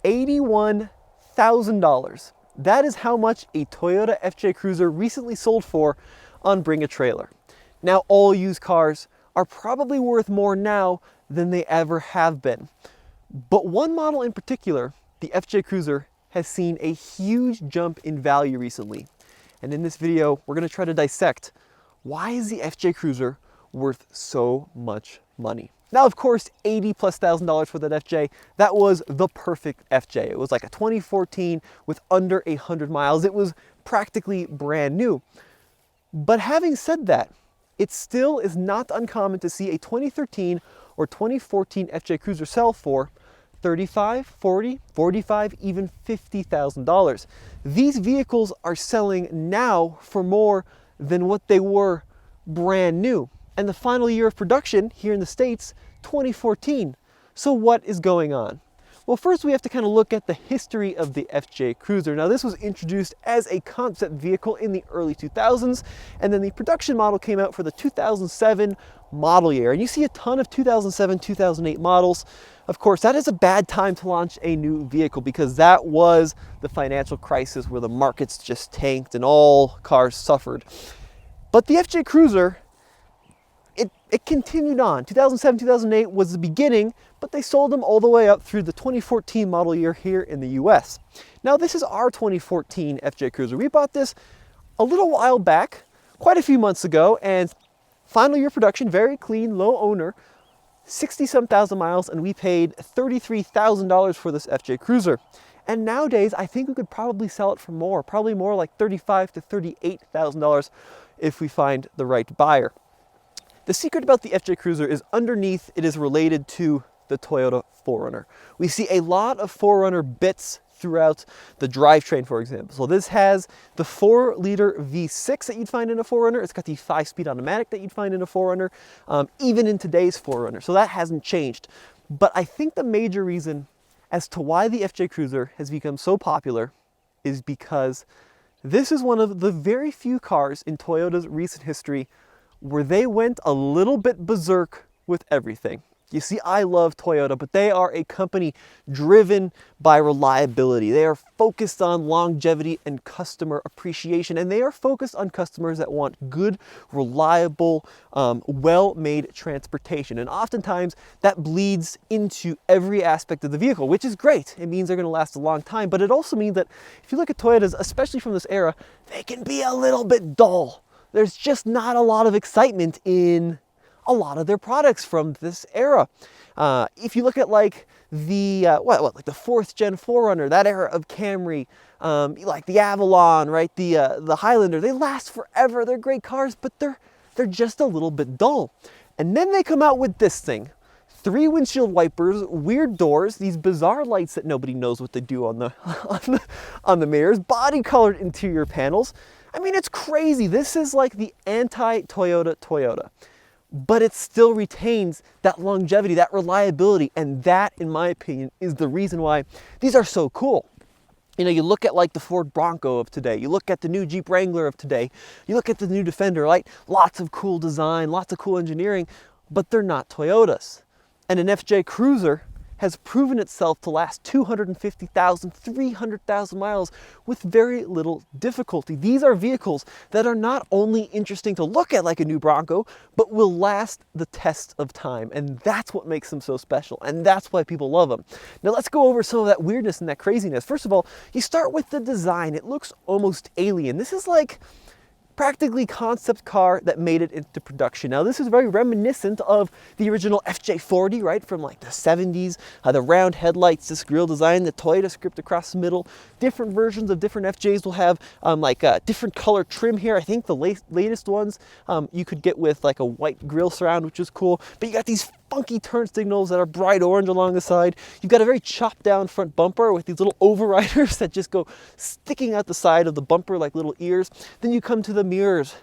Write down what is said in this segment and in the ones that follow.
$81,000. That is how much a Toyota FJ Cruiser recently sold for on Bring a Trailer. Now, all used cars are probably worth more now than they ever have been. But one model in particular, the FJ Cruiser, has seen a huge jump in value recently. And in this video, we're going to try to dissect why is the FJ Cruiser worth so much money. Now, of course, $80,000+ for that FJ, that was the perfect FJ. It was like a 2014 with under 100 miles. It was practically brand new. But having said that, it still is not uncommon to see a 2013 or 2014 FJ Cruiser sell for $35,000, $40,000, $45,000, even $50,000. These vehicles are selling now for more than what they were brand new. And the final year of production here in the States, 2014. So what is going on? Well, first we have to kind of look at the history of the FJ Cruiser. Now, this was introduced as a concept vehicle in the early 2000s, and then the production model came out for the 2007 model year. And you see a ton of 2007, 2008 models. Of course, that is a bad time to launch a new vehicle because that was the financial crisis where the markets just tanked and all cars suffered. But the FJ Cruiser, it continued on. 2007, 2008 was the beginning, but they sold them all the way up through the 2014 model year here in the US. Now, this is our 2014 FJ Cruiser. We bought this a little while back, quite a few months ago, and final year production, very clean, low owner, 60-some thousand miles, and we paid $33,000 for this FJ Cruiser. And nowadays, I think we could probably sell it for more, probably more like $35,000 to $38,000 if we find the right buyer. The secret about the FJ Cruiser is underneath it is related to the Toyota 4Runner. We see a lot of 4Runner bits throughout the drivetrain, for example. So this has the 4-liter V6 that you'd find in a 4Runner. It's got the 5-speed automatic that you'd find in a 4Runner, even in today's 4Runner. So that hasn't changed. But I think the major reason as to why the FJ Cruiser has become so popular is because this is one of the very few cars in Toyota's recent history where they went a little bit berserk with everything. You see, I love Toyota, but they are a company driven by reliability. They are focused on longevity and customer appreciation, and they are focused on customers that want good, reliable, well-made transportation. And oftentimes that bleeds into every aspect of the vehicle, which is great. It means they're going to last a long time, but it also means that if you look at Toyotas, especially from this era, they can be a little bit dull. There's just not a lot of excitement in a lot of their products from this era. If you look at like the like the 4th gen 4Runner, that era of Camry, like the Avalon, right? The Highlander, they last forever. They're great cars, but they're just a little bit dull. And then they come out with this thing. 3 windshield wipers, weird doors, these bizarre lights that nobody knows what they do on the mirrors, body colored interior panels. I mean, it's crazy. This is like the anti-Toyota Toyota, but it still retains that longevity, that reliability, and that, in my opinion, is the reason why these are so cool. You know, you look at like the Ford Bronco of today, you look at the new Jeep Wrangler of today, you look at the new Defender, right? Lots of cool design, lots of cool engineering, but they're not Toyotas. And an FJ Cruiser has proven itself to last 250,000, 300,000 miles with very little difficulty. These are vehicles that are not only interesting to look at like a new Bronco, but will last the test of time. And that's what makes them so special. And that's why people love them. Now let's go over some of that weirdness and that craziness. First of all, you start with the design. It looks almost alien. This is like practically concept car that made it into production. Now, this is very reminiscent of the original FJ40, right, from like the 70s. The round headlights, this grille design, the Toyota script across the middle. Different versions of different FJs will have different color trim here. I think the latest ones you could get with like a white grille surround, which is cool. But you got these funky turn signals that are bright orange along the side. You've got a very chopped down front bumper with these little overriders that just go sticking out the side of the bumper like little ears. Then you come to the mirrors.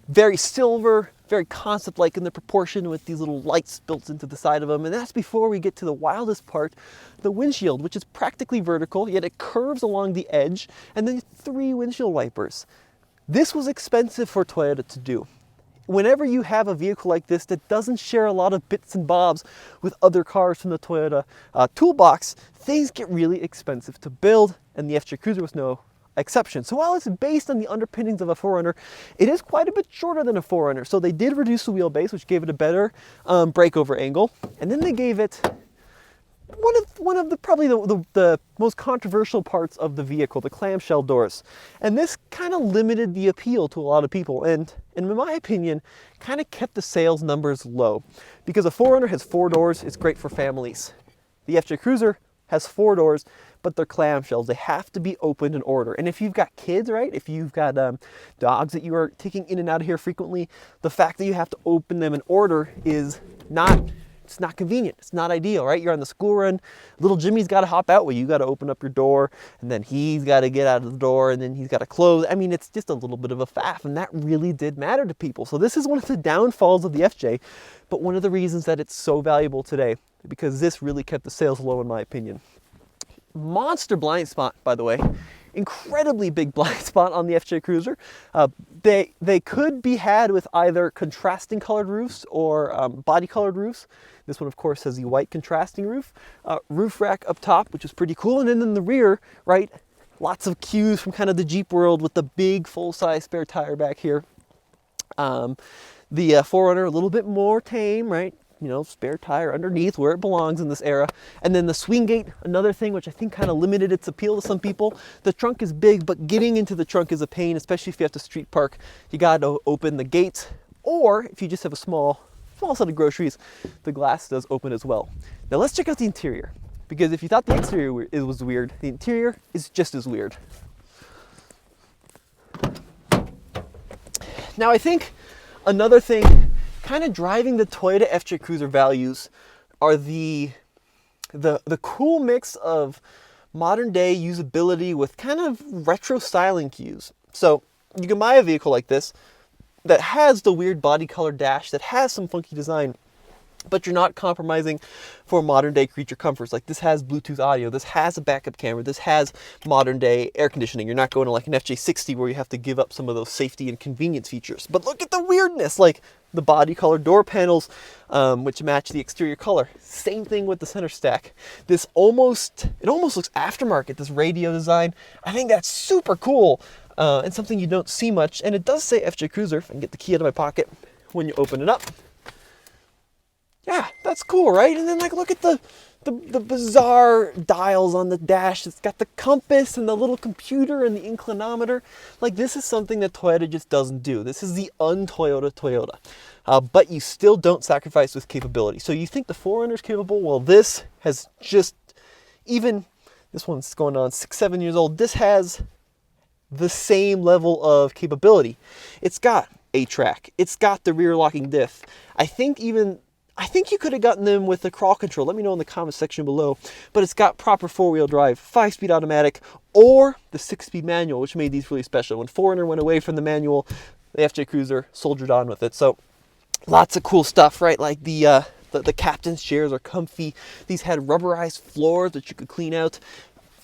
Very silver, very concept-like in the proportion with these little lights built into the side of them. And that's before we get to the wildest part, the windshield, which is practically vertical, yet it curves along the edge, and then 3 windshield wipers. This was expensive for Toyota to do. whenever you have a vehicle like this that doesn't share a lot of bits and bobs with other cars from the Toyota toolbox, things get really expensive to build, and the FJ Cruiser was no exception. So while it's based on the underpinnings of a 4Runner, it is quite a bit shorter than a 4Runner. So they did reduce the wheelbase, which gave it a better breakover angle, and then they gave it one of the probably the most controversial parts of the vehicle, the clamshell doors. And this kind of limited the appeal to a lot of people, and in my opinion, kind of kept the sales numbers low. Because a 4Runner has 4 doors, it's great for families. The FJ Cruiser has 4 doors, but they're clamshells. They have to be opened in order. And if you've got kids, right, if you've got dogs that you are taking in and out of here frequently, the fact that you have to open them in order is it's not convenient. It's not ideal, right? You're on the school run. Little Jimmy's got to hop out where you got to open up your door, and then he's got to get out of the door, and then he's got to close. I mean, it's just a little bit of a faff, and that really did matter to people. So this is one of the downfalls of the FJ, but one of the reasons that it's so valuable today, because this really kept the sales low, in my opinion. Monster blind spot, by the way. Incredibly big blind spot on the FJ Cruiser. They could be had with either contrasting colored roofs or body colored roofs. This one, of course, has the white contrasting roof. Roof rack up top, which is pretty cool. And then in the rear, right, lots of cues from kind of the Jeep world with the big full-size spare tire back here. The 4Runner, a little bit more tame, right? You know, spare tire underneath where it belongs in this era. And then the swing gate, another thing which I think kind of limited its appeal to some people. The trunk is big, but getting into the trunk is a pain, especially if you have to street park. You got to open the gates, or if you just have a small set of groceries, the glass does open as well. Now let's check out the interior, because if you thought the exterior was weird, the interior is just as weird. Now I think another thing kind of driving the Toyota FJ Cruiser values are the cool mix of modern day usability with kind of retro styling cues. So you can buy a vehicle like this that has the weird body color dash, that has some funky design, but you're not compromising for modern day creature comforts. Like this has Bluetooth audio, this has a backup camera, this has modern day air conditioning. You're not going to like an FJ60 where you have to give up some of those safety and convenience features. But look at the weirdness, like the body color door panels, which match the exterior color. Same thing with the center stack. It almost looks aftermarket, this radio design. I think that's super cool. And something you don't see much. And it does say FJ Cruiser, if I can get the key out of my pocket when you open it up. Yeah, that's cool, right? And then like look at the bizarre dials on the dash. It's got the compass and the little computer and the inclinometer. Like this is something that Toyota just doesn't do. This is the un-Toyota Toyota. But you still don't sacrifice with capability. So you think the 4Runner is capable? Well, this has just, even, this one's going on 6-7 years old. This has the same level of capability. It's got a track. It's got the rear locking diff. I think you could have gotten them with the crawl control. Let me know in the comment section below. But it's got proper 4-wheel drive, 5-speed automatic, or the 6-speed manual, which made these really special. When 4Runner went away from the manual, the FJ Cruiser soldiered on with it. So lots of cool stuff, right? Like the captain's chairs are comfy. These had rubberized floors that you could clean out.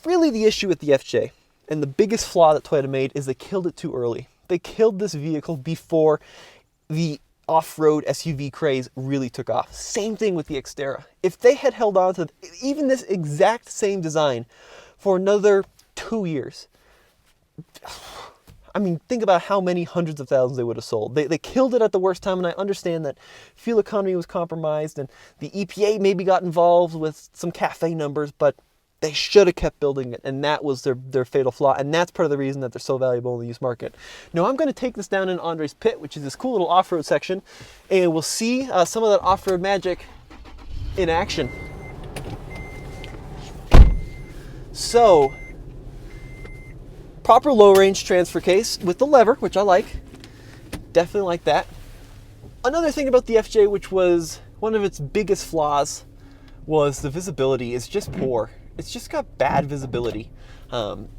Really the issue with the FJ, and the biggest flaw that Toyota made, is they killed it too early. They killed this vehicle before the off-road SUV craze really took off. Same thing with the Xterra. If they had held on to even this exact same design for another 2 years, I mean, think about how many hundreds of thousands they would have sold. They killed it at the worst time, and I understand that fuel economy was compromised, and the EPA maybe got involved with some CAFE numbers, but they should have kept building it, and that was their fatal flaw, and that's part of the reason that they're so valuable in the used market. Now I'm going to take this down in Andre's pit, which is this cool little off-road section, and we'll see some of that off-road magic in action. So, proper low-range transfer case with the lever, which I like. Definitely like that. Another thing about the FJ, which was one of its biggest flaws, was the visibility is just poor. It's just got bad visibility.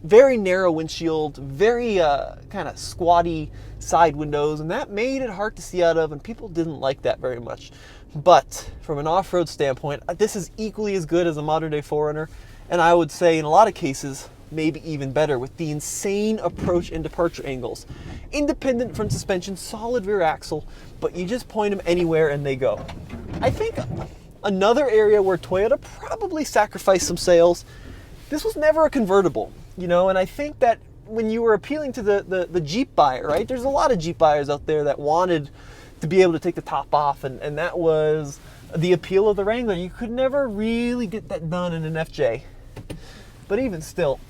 Very narrow windshield, very kind of squatty side windows, and that made it hard to see out of, and people didn't like that very much. But from an off-road standpoint, this is equally as good as a modern day 4Runner, and I would say in a lot of cases maybe even better with the insane approach and departure angles. Independent front suspension, solid rear axle, but you just point them anywhere and they go. I think another area where Toyota probably sacrificed some sales, this was never a convertible, you know, and I think that when you were appealing to the Jeep buyer, right, there's a lot of Jeep buyers out there that wanted to be able to take the top off, and that was the appeal of the Wrangler. You could never really get that done in an FJ. But even still,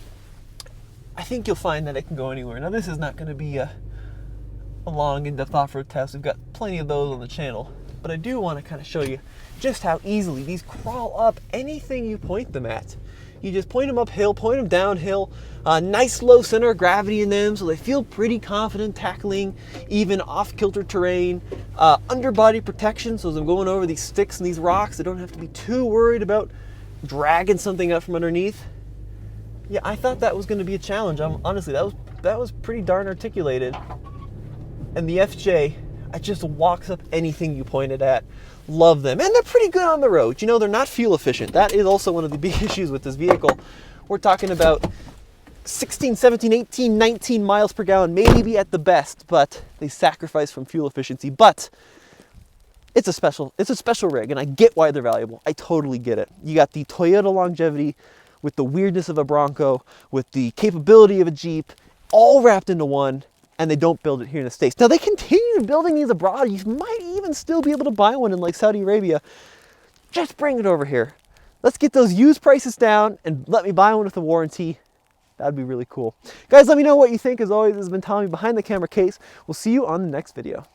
I think you'll find that it can go anywhere. Now, this is not going to be a long, in-depth off-road test. We've got plenty of those on the channel. But I do want to kind of show you just how easily these crawl up anything you point them at. You just point them uphill, point them downhill. Nice low center of gravity in them, so they feel pretty confident tackling even off-kilter terrain. Underbody protection, so as I'm going over these sticks and these rocks, I don't have to be too worried about dragging something up from underneath. Yeah, I thought that was going to be a challenge. Honestly, that was pretty darn articulated. And the FJ, it just walks up anything you point it at. Love them. And they're pretty good on the road. You know, they're not fuel efficient. That is also one of the big issues with this vehicle. We're talking about 16, 17, 18, 19 miles per gallon, maybe at the best, but they sacrifice from fuel efficiency. But it's a special rig, and I get why they're valuable. I totally get it. You got the Toyota longevity with the weirdness of a Bronco, with the capability of a Jeep, all wrapped into one, and they don't build it here in the States. Now, they continue building these abroad. You might even still be able to buy one in like Saudi Arabia. Just bring it over here. Let's get those used prices down and let me buy one with a warranty. That'd be really cool. Guys, let me know what you think. As always, this has been Tommy behind the camera case. We'll see you on the next video.